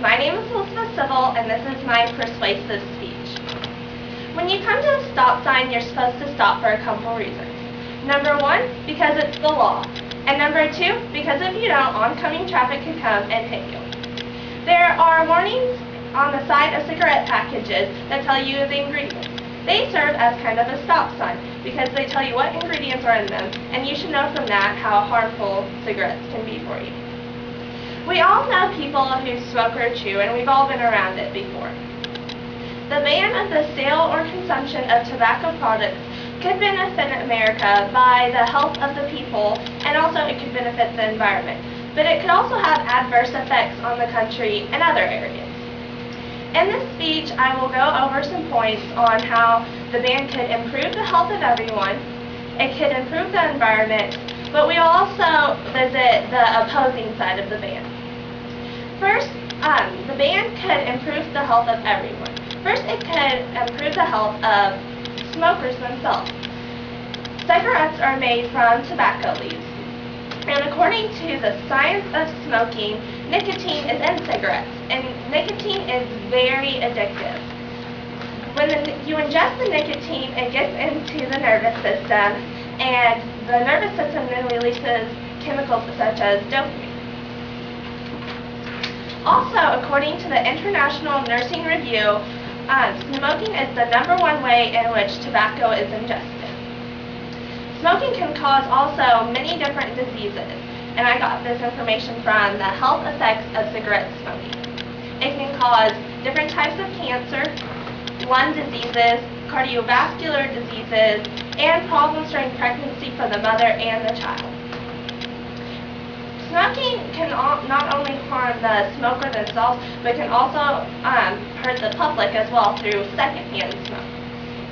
My name is Elizabeth Civil, and this is my persuasive speech. When you come to a stop sign, you're supposed to stop for a couple reasons. Number one, because it's the law. And number two, because if you don't, oncoming traffic can come and hit you. There are warnings on the side of cigarette packages that tell you the ingredients. They serve as kind of a stop sign because they tell you what ingredients are in them, and you should know from that how harmful cigarettes can be for you. We all know people who smoke or chew, and we've all been around it before. The ban of the sale or consumption of tobacco products could benefit America by the health of the people, and also it could benefit the environment. But it could also have adverse effects on the country and other areas. In this speech, I will go over some points on how the ban could improve the health of everyone, it could improve the environment, but we will also visit the opposing side of the ban. First, the ban could improve the health of everyone. First, it could improve the health of smokers themselves. Cigarettes are made from tobacco leaves, and according to the science of smoking, nicotine is in cigarettes, and nicotine is very addictive. When you ingest the nicotine, it gets into the nervous system, and the nervous system then releases chemicals such as dopamine. Also, according to the International Nursing Review, smoking is the #1 way in which tobacco is ingested. Smoking can cause also many different diseases, and I got this information from the health effects of cigarette smoking. It can cause different types of cancer, lung diseases, cardiovascular diseases, and problems during pregnancy for the mother and the child. Smoking can not only harm the smoker themselves, but can also hurt the public as well through secondhand smoke.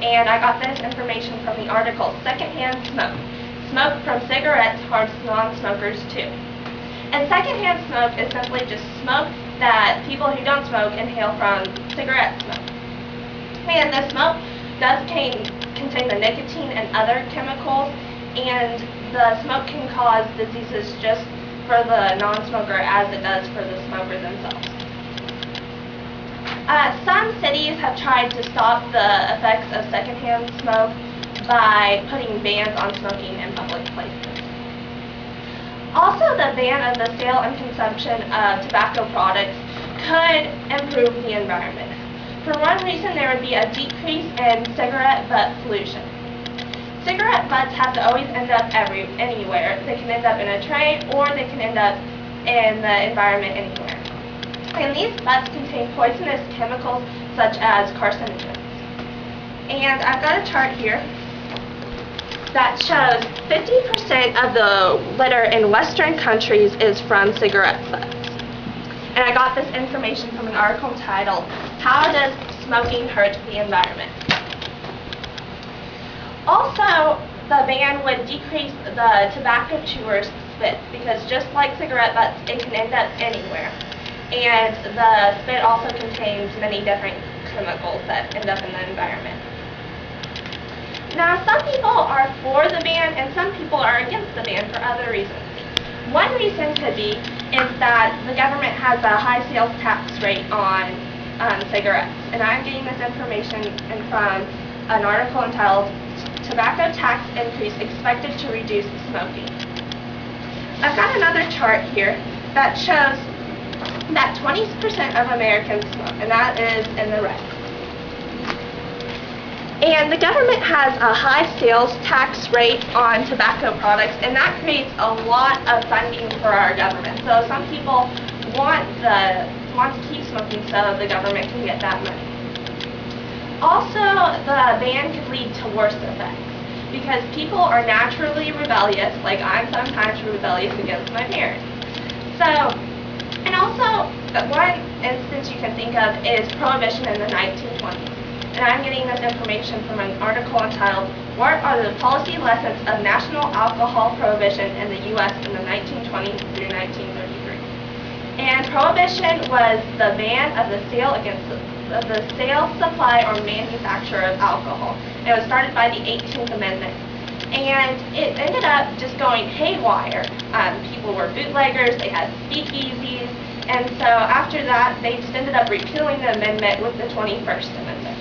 And I got this information from the article, Secondhand Smoke. Smoke from cigarettes harms non-smokers too. And secondhand smoke is simply just smoke that people who don't smoke inhale from cigarette smoke. And the smoke does contain the nicotine and other chemicals, and the smoke can cause diseases just for the non-smoker as it does for the smoker themselves. Some cities have tried to stop the effects of secondhand smoke by putting bans on smoking in public places. Also, the ban of the sale and consumption of tobacco products could improve the environment. For one reason, there would be a decrease in cigarette butt pollution. Cigarette butts have to always end up anywhere. They can end up in a tray, or they can end up in the environment anywhere. And these butts contain poisonous chemicals such as carcinogens. And I've got a chart here that shows 50% of the litter in Western countries is from cigarette butts. And I got this information from an article titled, "How Does Smoking Hurt the Environment?" Also, the ban would decrease the tobacco chewers' spit, because just like cigarette butts, it can end up anywhere. And the spit also contains many different chemicals that end up in the environment. Now, some people are for the ban and some people are against the ban for other reasons. One reason could be is that the government has a high sales tax rate on cigarettes. And I'm getting this information from an article entitled, "Tobacco Tax Increase Expected to Reduce Smoking." I've got another chart here that shows that 20% of Americans smoke, and that is in the red. And the government has a high sales tax rate on tobacco products, and that creates a lot of funding for our government. So some people want to keep smoking so the government can get that money. Also, the ban could lead to worse effects, because people are naturally rebellious, like I'm sometimes rebellious against my parents. So, and also, one instance you can think of is prohibition in the 1920s. And I'm getting this information from an article entitled, "What are the Policy Lessons of National Alcohol Prohibition in the U.S. in the 1920s through 1933? And prohibition was the ban of the sale, supply, or manufacture of alcohol. It was started by the 18th Amendment. And it ended up just going haywire. People were bootleggers, they had speakeasies, And so after that, they just ended up repealing the amendment with the 21st Amendment.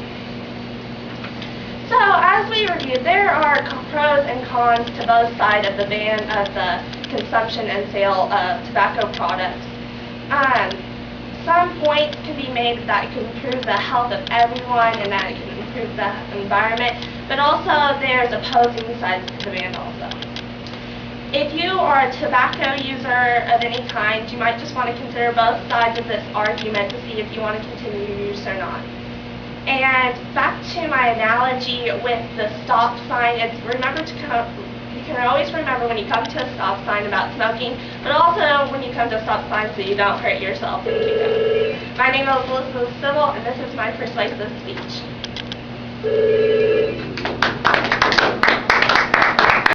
So as we reviewed, there are pros and cons to both sides of the ban of the consumption and sale of tobacco products. Some points can be made that it can improve the health of everyone and that it can improve the environment, but also there's opposing sides to the ban also. If you are a tobacco user of any kind, you might just want to consider both sides of this argument to see if you want to continue your use or not. And back to my analogy with the stop sign, it's you can always remember when you come to a stop sign about smoking, but also when you come to a stop sign so you don't hurt yourself and do that. My name is Elizabeth Civil, and this is my persuasive speech.